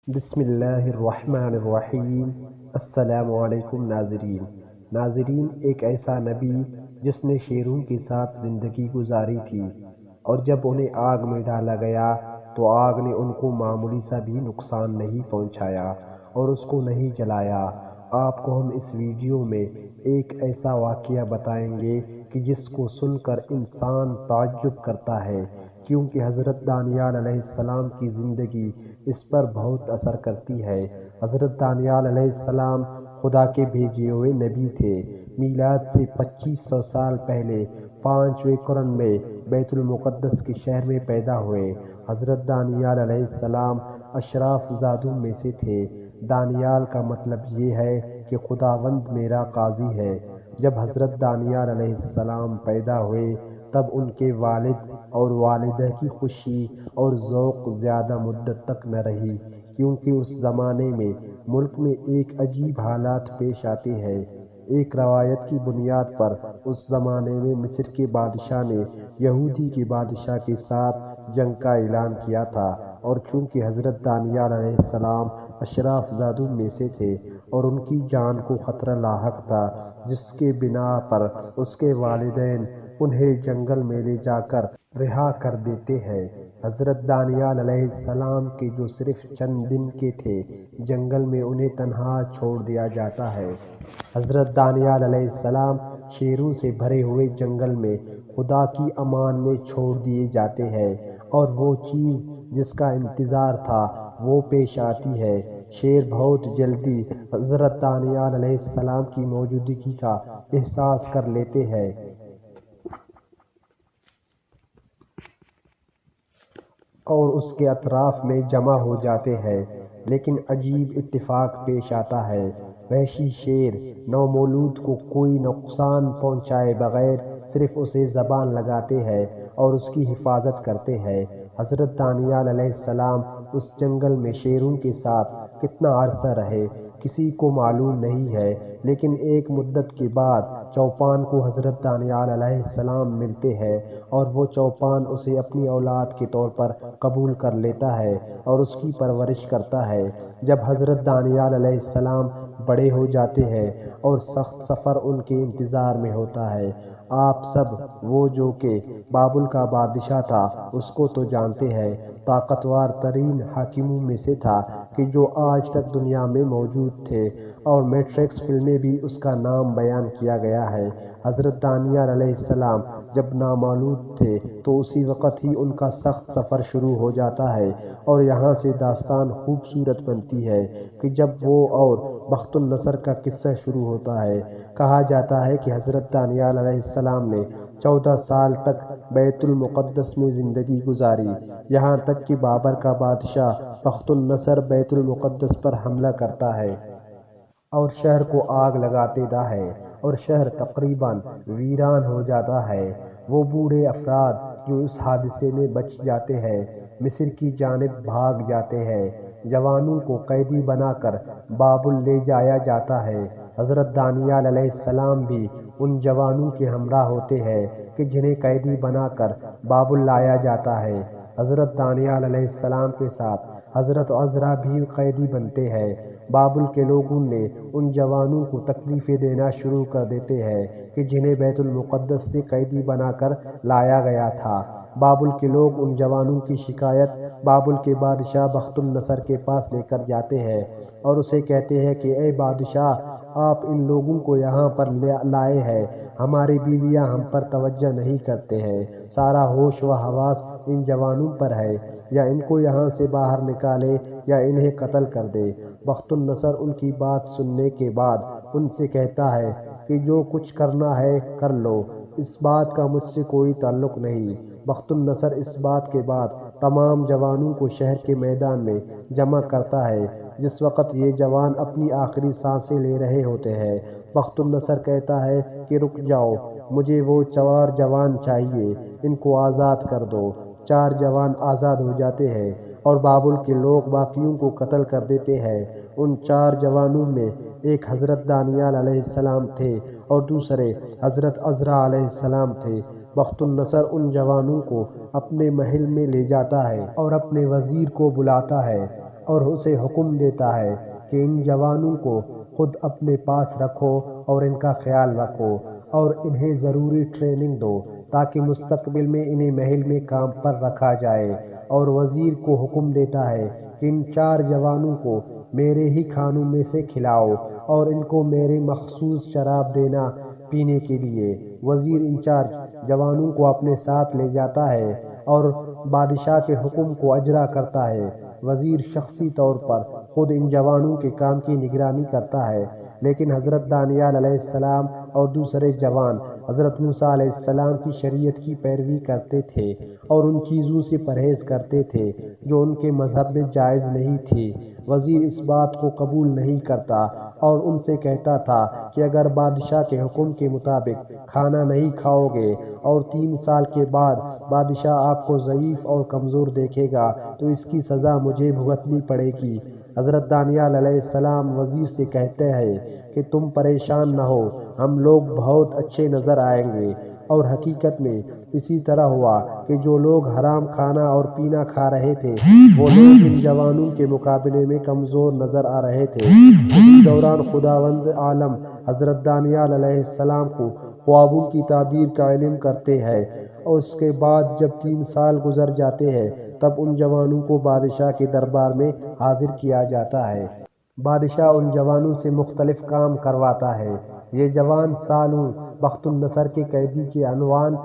بسم اللہ الرحمن الرحیم۔ السلام علیکم ناظرین، ایک ایسا نبی جس نے شیروں کے ساتھ زندگی گزاری تھی، اور جب انہیں آگ میں ڈالا گیا تو آگ نے ان کو معمولی سا بھی نقصان نہیں پہنچایا اور اس کو نہیں جلایا۔ آپ کو ہم اس ویڈیو میں ایک ایسا واقعہ بتائیں گے کہ جس کو سن کر انسان تعجب کرتا ہے، کیونکہ حضرت دانیال علیہ السلام کی زندگی اس پر بہت اثر کرتی ہے۔ حضرت دانیال علیہ السلام خدا کے بھیجے ہوئے نبی تھے۔ میلاد سے 2500 سال پہلے 5ویں قرن میں بیت المقدس کے شہر میں پیدا ہوئے۔ حضرت دانیال علیہ السلام اشراف زادوں میں سے تھے۔ دانیال کا مطلب یہ ہے کہ خداوند میرا قاضی ہے۔ جب حضرت دانیال علیہ السلام پیدا ہوئے تب ان کے والد اور والدہ کی خوشی اور ذوق زیادہ مدت تک نہ رہی، کیونکہ اس زمانے میں ملک میں ایک عجیب حالات پیش آتے ہیں۔ ایک روایت کی بنیاد پر اس زمانے میں مصر کے بادشاہ نے یہودی کے بادشاہ کے ساتھ جنگ کا اعلان کیا تھا، اور چونکہ حضرت دانیال علیہ السلام اشراف زادوں میں سے تھے اور ان کی جان کو خطرہ لاحق تھا، جس کے بنا پر اس کے والدین انہیں جنگل میں لے جا کر رہا کر دیتے ہیں۔ حضرت دانیال علیہ السلام کے جو صرف چند دن کے تھے، جنگل میں انہیں تنہا چھوڑ دیا جاتا ہے۔ حضرت دانیال علیہ السلام شیروں سے بھرے ہوئے جنگل میں خدا کی امان میں چھوڑ دیے جاتے ہیں، اور وہ چیز جس کا انتظار تھا وہ پیش آتی ہے۔ شیر بہت جلدی حضرت دانیال علیہ السلام کی موجودگی کا احساس کر لیتے ہیں اور اس کے اطراف میں جمع ہو جاتے ہیں، لیکن عجیب اتفاق پیش آتا ہے۔ وحشی شیر نومولود کو کوئی نقصان پہنچائے بغیر صرف اسے زبان لگاتے ہیں اور اس کی حفاظت کرتے ہیں۔ حضرت دانیال علیہ السلام اس جنگل میں شیروں کے ساتھ کتنا عرصہ رہے کسی کو معلوم نہیں ہے، لیکن ایک مدت کے بعد چوپان کو حضرت دانیال علیہ السلام ملتے ہیں، اور وہ چوپان اسے اپنی اولاد کے طور پر قبول کر لیتا ہے اور اس کی پرورش کرتا ہے۔ جب حضرت دانیال علیہ السلام بڑے ہو جاتے ہیں اور سخت سفر ان کے انتظار میں ہوتا ہے، آپ سب وہ جو کہ بابل کا بادشاہ تھا اس کو تو جانتے ہیں، طاقتور ترین حاکموں میں سے تھا کہ جو آج تک دنیا میں موجود تھے، اور میٹرکس فلم میں بھی اس کا نام بیان کیا گیا ہے۔ حضرت دانیال علیہ السلام جب نامولود تھے تو اسی وقت ہی ان کا سخت سفر شروع ہو جاتا ہے، اور یہاں سے داستان خوبصورت بنتی ہے کہ جب وہ اور بخت النصر کا قصہ شروع ہوتا ہے۔ کہا جاتا ہے کہ حضرت دانیال علیہ السلام نے 14 سال تک بیت المقدس میں زندگی گزاری، یہاں تک کہ بابر کا بادشاہ بخت النصر بیت المقدس پر حملہ کرتا ہے اور شہر کو آگ لگا دیتا ہے، اور شہر تقریباً ویران ہو جاتا ہے۔ وہ بوڑھے افراد جو اس حادثے میں بچ جاتے ہیں مصر کی جانب بھاگ جاتے ہیں۔ جوانوں کو قیدی بنا کر بابل لے جایا جاتا ہے۔ حضرت دانیال علیہ السلام بھی ان جوانوں کے ہمراہ ہوتے ہیں کہ جنہیں قیدی بنا کر بابل لایا جاتا ہے۔ حضرت دانیال علیہ السلام کے ساتھ حضرت عزرا بھی قیدی بنتے ہیں۔ بابل کے لوگوں نے ان جوانوں کو تکلیفیں دینا شروع کر دیتے ہیں کہ جنہیں بیت المقدس سے قیدی بنا کر لایا گیا تھا۔ بابل کے لوگ ان جوانوں کی شکایت بابل کے بادشاہ بخت النصر کے پاس لے کر جاتے ہیں اور اسے کہتے ہیں کہ اے بادشاہ، آپ ان لوگوں کو یہاں پر لائے ہیں، ہماری بیویاں ہم پر توجہ نہیں کرتے ہیں، سارا ہوش و حواس ان جوانوں پر ہے، یا ان کو یہاں سے باہر نکالے یا انہیں قتل کر دے۔ بخت النصر ان کی بات سننے کے بعد ان سے کہتا ہے کہ جو کچھ کرنا ہے کر لو، اس بات کا مجھ سے کوئی تعلق نہیں۔ بخت النصر اس بات کے بعد تمام جوانوں کو شہر کے میدان میں جمع کرتا ہے۔ جس وقت یہ جوان اپنی آخری سانسیں لے رہے ہوتے ہیں، بخت النصر کہتا ہے کہ رک جاؤ، مجھے وہ 4 جوان چاہیے، ان کو آزاد کر دو۔ 4 جوان آزاد ہو جاتے ہیں اور بابل کے لوگ باقیوں کو قتل کر دیتے ہیں۔ ان 4 جوانوں میں ایک حضرت دانیال علیہ السلام تھے اور دوسرے حضرت عزرا علیہ السلام تھے۔ بخت النصر ان جوانوں کو اپنے محل میں لے جاتا ہے اور اپنے وزیر کو بلاتا ہے اور اسے حکم دیتا ہے کہ ان جوانوں کو خود اپنے پاس رکھو اور ان کا خیال رکھو اور انہیں ضروری ٹریننگ دو تاکہ مستقبل میں انہیں محل میں کام پر رکھا جائے۔ اور وزیر کو حکم دیتا ہے کہ ان 4 جوانوں کو میرے ہی کھانوں میں سے کھلاؤ اور ان کو میرے مخصوص شراب دینا پینے کے لیے۔ وزیر ان 4 جوانوں کو اپنے ساتھ لے جاتا ہے اور بادشاہ کے حکم کو اجرا کرتا ہے۔ وزیر شخصی طور پر خود ان جوانوں کے کام کی نگرانی کرتا ہے، لیکن حضرت دانیال علیہ السلام اور دوسرے جوان حضرت موسیٰ علیہ السلام کی شریعت کی پیروی کرتے تھے اور ان چیزوں سے پرہیز کرتے تھے جو ان کے مذہب میں جائز نہیں تھی۔ وزیر اس بات کو قبول نہیں کرتا اور ان سے کہتا تھا کہ اگر بادشاہ کے حکم کے مطابق کھانا نہیں کھاؤ گے اور 3 سال کے بعد بادشاہ آپ کو ضعیف اور کمزور دیکھے گا تو اس کی سزا مجھے بھگتنی پڑے گی۔ حضرت دانیال علیہ السلام وزیر سے کہتے ہیں کہ تم پریشان نہ ہو، ہم لوگ بہت اچھے نظر آئیں گے۔ اور حقیقت میں اسی طرح ہوا کہ جو لوگ حرام کھانا اور پینا کھا رہے تھے وہ لوگ ان جوانوں کے مقابلے میں کمزور نظر آ رہے تھے۔ اسی دوران خداوند عالم حضرت دانیال علیہ السلام کو خوابوں کی تعبیر کا علم کرتے ہیں، اور اس کے بعد جب 3 سال گزر جاتے ہیں تب ان جوانوں کو بادشاہ کے دربار میں حاضر کیا جاتا ہے۔ بادشاہ ان جوانوں سے مختلف کام کرواتا ہے۔ یہ جوان سالوں بخت النصر کے قیدی کے عنوان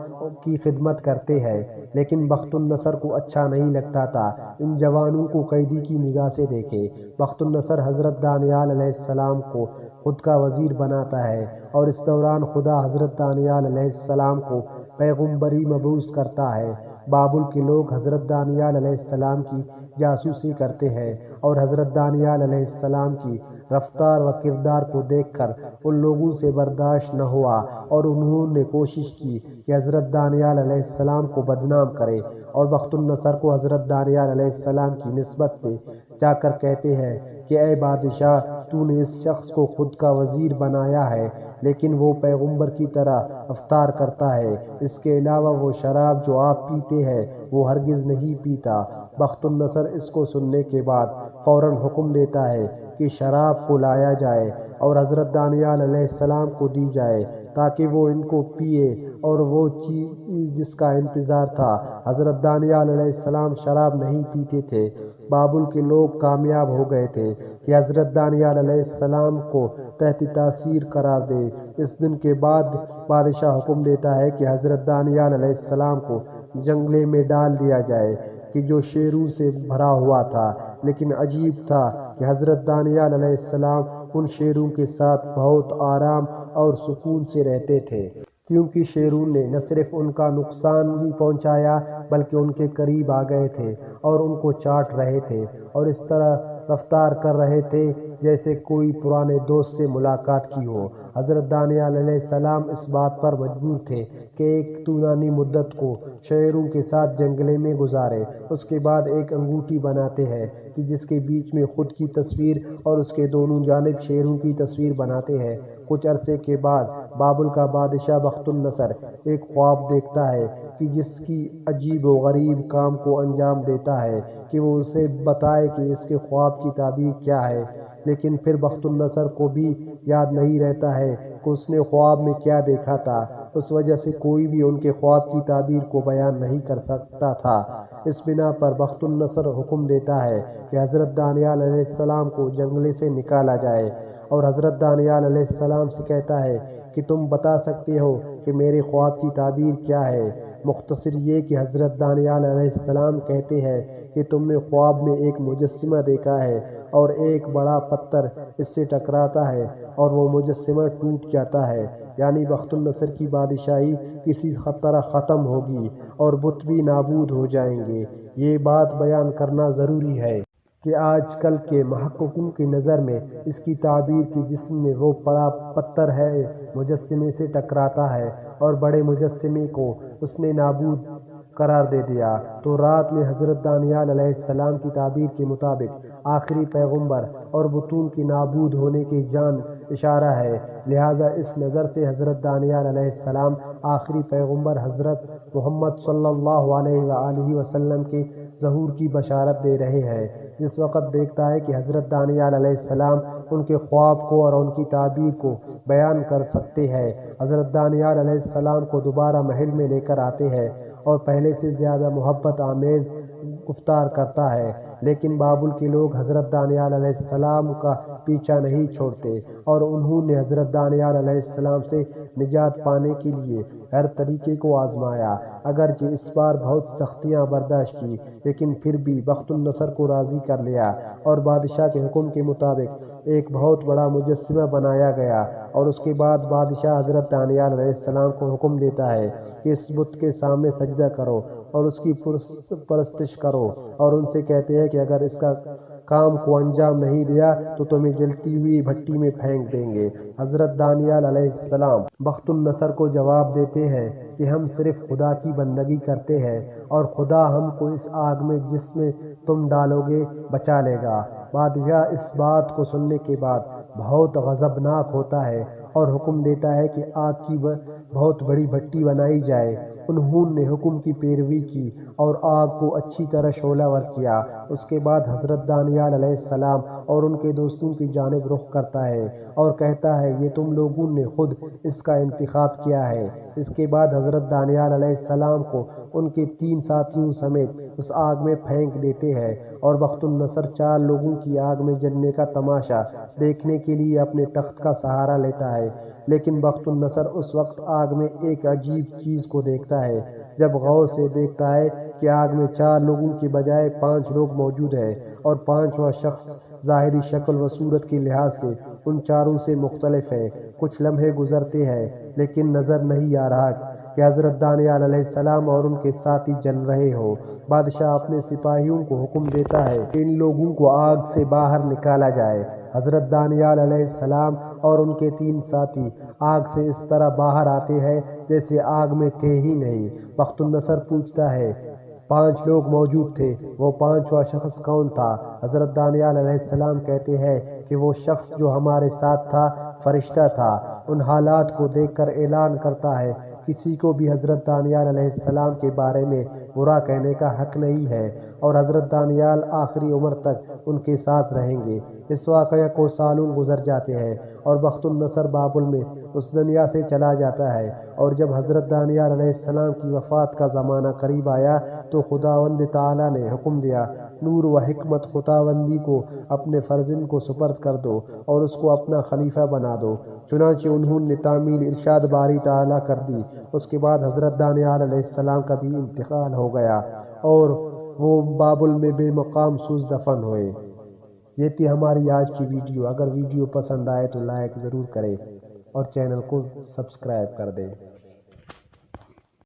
کی خدمت کرتے ہیں، لیکن بخت النصر کو اچھا نہیں لگتا تھا ان جوانوں کو قیدی کی نگاہ سے دیکھے۔ بخت النصر حضرت دانیال علیہ السلام کو خود کا وزیر بناتا ہے، اور اس دوران خدا حضرت دانیال علیہ السلام کو پیغمبری مبعوث کرتا ہے۔ بابل کے لوگ حضرت دانیال علیہ السلام کی جاسوسی کرتے ہیں، اور حضرت دانیال علیہ السلام کی رفتار و کردار کو دیکھ کر ان لوگوں سے برداشت نہ ہوا اور انہوں نے کوشش کی کہ حضرت دانیال علیہ السلام کو بدنام کرے، اور بخت النصر کو حضرت دانیال علیہ السلام کی نسبت سے جا کر کہتے ہیں کہ اے بادشاہ، تو نے اس شخص کو خود کا وزیر بنایا ہے لیکن وہ پیغمبر کی طرح رفتار کرتا ہے، اس کے علاوہ وہ شراب جو آپ پیتے ہیں وہ ہرگز نہیں پیتا۔ بخت النصر اس کو سننے کے بعد فوراً حکم دیتا ہے کہ شراب کو لایا جائے اور حضرت دانیال علیہ السلام کو دی جائے تاکہ وہ ان کو پیے، اور وہ چیز جس کا انتظار تھا، حضرت دانیال علیہ السلام شراب نہیں پیتے تھے۔ بابل کے لوگ کامیاب ہو گئے تھے کہ حضرت دانیال علیہ السلام کو تحت تاثیر قرار دے۔ اس دن کے بعد بادشاہ حکم دیتا ہے کہ حضرت دانیال علیہ السلام کو جنگلے میں ڈال دیا جائے کہ جو شیروں سے بھرا ہوا تھا، لیکن عجیب تھا کہ حضرت دانیال علیہ السلام ان شیروں کے ساتھ بہت آرام اور سکون سے رہتے تھے، کیونکہ شیروں نے نہ صرف ان کا نقصان ہی پہنچایا بلکہ ان کے قریب آ گئے تھے اور ان کو چاٹ رہے تھے، اور اس طرح رفتار کر رہے تھے جیسے کوئی پرانے دوست سے ملاقات کی ہو۔ حضرت دانیال علیہ السلام اس بات پر مجبور تھے کہ ایک طولانی مدت کو شیروں کے ساتھ جنگلے میں گزارے۔ اس کے بعد ایک انگوٹھی بناتے ہیں کہ جس کے بیچ میں خود کی تصویر اور اس کے دونوں جانب شیروں کی تصویر بناتے ہیں۔ کچھ عرصے کے بعد بابل کا بادشاہ بخت النصر ایک خواب دیکھتا ہے کہ جس کی عجیب و غریب کام کو انجام دیتا ہے کہ وہ اسے بتائے کہ اس کے خواب کی تعبیر کیا ہے، لیکن پھر بخت النصر کو بھی یاد نہیں رہتا ہے کہ اس نے خواب میں کیا دیکھا تھا۔ اس وجہ سے کوئی بھی ان کے خواب کی تعبیر کو بیان نہیں کر سکتا تھا۔ اس بنا پر بخت النصر حکم دیتا ہے کہ حضرت دانیال علیہ السلام کو جنگلے سے نکالا جائے، اور حضرت دانیال علیہ السلام سے کہتا ہے کہ تم بتا سکتے ہو کہ میرے خواب کی تعبیر کیا ہے؟ مختصر یہ کہ حضرت دانیال علیہ السلام کہتے ہیں کہ تم نے خواب میں ایک مجسمہ دیکھا ہے اور ایک بڑا پتھر اس سے ٹکراتا ہے اور وہ مجسمہ ٹوٹ جاتا ہے، یعنی بخت النصر کی بادشاہی کسی طرح ختم ہوگی اور بت بھی نابود ہو جائیں گے۔ یہ بات بیان کرنا ضروری ہے کہ آج کل کے محققوں کی نظر میں اس کی تعبیر کی جسم میں وہ بڑا پتھر ہے مجسمے سے ٹکراتا ہے اور بڑے مجسمے کو اس نے نابود قرار دے دیا، تو رات میں حضرت دانیال علیہ السلام کی تعبیر کے مطابق آخری پیغمبر اور بتوں کے نابود ہونے کی جان اشارہ ہے۔ لہٰذا اس نظر سے حضرت دانیال علیہ السلام آخری پیغمبر حضرت محمد صلی اللہ علیہ وآلہ وسلم کے ظہور کی بشارت دے رہے ہیں۔ جس وقت دیکھتا ہے کہ حضرت دانیال علیہ السلام ان کے خواب کو اور ان کی تعبیر کو بیان کر سکتے ہیں، حضرت دانیال علیہ السلام کو دوبارہ محل میں لے کر آتے ہیں اور پہلے سے زیادہ محبت آمیز گفتار کرتا ہے، لیکن بابل کے لوگ حضرت دانیال علیہ السلام کا پیچھا نہیں چھوڑتے اور انہوں نے حضرت دانیال علیہ السلام سے نجات پانے کے لیے ہر طریقے کو آزمایا، اگرچہ اس بار بہت سختیاں برداشت کی، لیکن پھر بھی بخت النصر کو راضی کر لیا اور بادشاہ کے حکم کے مطابق ایک بہت بڑا مجسمہ بنایا گیا، اور اس کے بعد بادشاہ حضرت دانیال علیہ السلام کو حکم دیتا ہے کہ اس بت کے سامنے سجدہ کرو اور اس کی پرستش کرو، اور ان سے کہتے ہیں کہ اگر اس کا کام کو انجام نہیں دیا تو تمہیں جلتی ہوئی بھٹی میں پھینک دیں گے۔ حضرت دانیال علیہ السلام بخت النصر کو جواب دیتے ہیں کہ ہم صرف خدا کی بندگی کرتے ہیں اور خدا ہم کو اس آگ میں جس میں تم ڈالو گے بچا لے گا۔ بادشاہ اس بات کو سننے کے بعد بہت غضبناک ہوتا ہے اور حکم دیتا ہے کہ آگ کی بہت بڑی بھٹی بنائی جائے۔ انہوں نے حکم کی پیروی کی اور آگ کو اچھی طرح شعلہ ور کیا۔ اس کے بعد حضرت دانیال علیہ السلام اور ان کے دوستوں کی جانب رخ کرتا ہے اور کہتا ہے یہ تم لوگوں نے خود اس کا انتخاب کیا ہے۔ اس کے بعد حضرت دانیال علیہ السلام کو ان کے 3 ساتھیوں سمیت اس آگ میں پھینک دیتے ہیں، اور بخت النصر 4 لوگوں کی آگ میں جلنے کا تماشا دیکھنے کے لیے اپنے تخت کا سہارا لیتا ہے، لیکن بخت النصر اس وقت آگ میں ایک عجیب چیز کو دیکھتا ہے۔ جب غور سے دیکھتا ہے کہ آگ میں 4 لوگوں کے بجائے 5 لوگ موجود ہیں، اور 5واں شخص ظاہری شکل و صورت کے لحاظ سے ان 4 سے مختلف ہے۔ کچھ لمحے گزرتے ہیں لیکن نظر نہیں آ رہا کہ حضرت دانیال علیہ السلام اور ان کے ساتھی جل رہے ہو۔ بادشاہ اپنے سپاہیوں کو حکم دیتا ہے کہ ان لوگوں کو آگ سے باہر نکالا جائے۔ حضرت دانیال علیہ السلام اور ان کے 3 ساتھی آگ سے اس طرح باہر آتے ہیں جیسے آگ میں تھے ہی نہیں۔ بخت النصر پوچھتا ہے 5 لوگ موجود تھے، وہ 5واں شخص کون تھا؟ حضرت دانیال علیہ السلام کہتے ہیں کہ وہ شخص جو ہمارے ساتھ تھا فرشتہ تھا۔ ان حالات کو دیکھ کر اعلان کرتا ہے کسی کو بھی حضرت دانیال علیہ السلام کے بارے میں برا کہنے کا حق نہیں ہے، اور حضرت دانیال آخری عمر تک ان کے ساتھ رہیں گے۔ اس واقعہ کو سالوں گزر جاتے ہیں اور بخت النصر بابل میں اس دنیا سے چلا جاتا ہے، اور جب حضرت دانیال علیہ السلام کی وفات کا زمانہ قریب آیا تو خداوند تعالیٰ نے حکم دیا نور و حکمت خداوندی کو اپنے فرزند کو سپرد کر دو اور اس کو اپنا خلیفہ بنا دو۔ چنانچہ انہوں نے تعمیل ارشاد باری تعالیٰ کر دی۔ اس کے بعد حضرت دانیال علیہ السلام کا بھی انتقال ہو گیا اور وہ بابل میں بے مقام سوز دفن ہوئے۔ یہ تھی ہماری آج کی ویڈیو۔ اگر ویڈیو پسند آئے تو لائک ضرور کریں اور چینل کو سبسکرائب کر دیں۔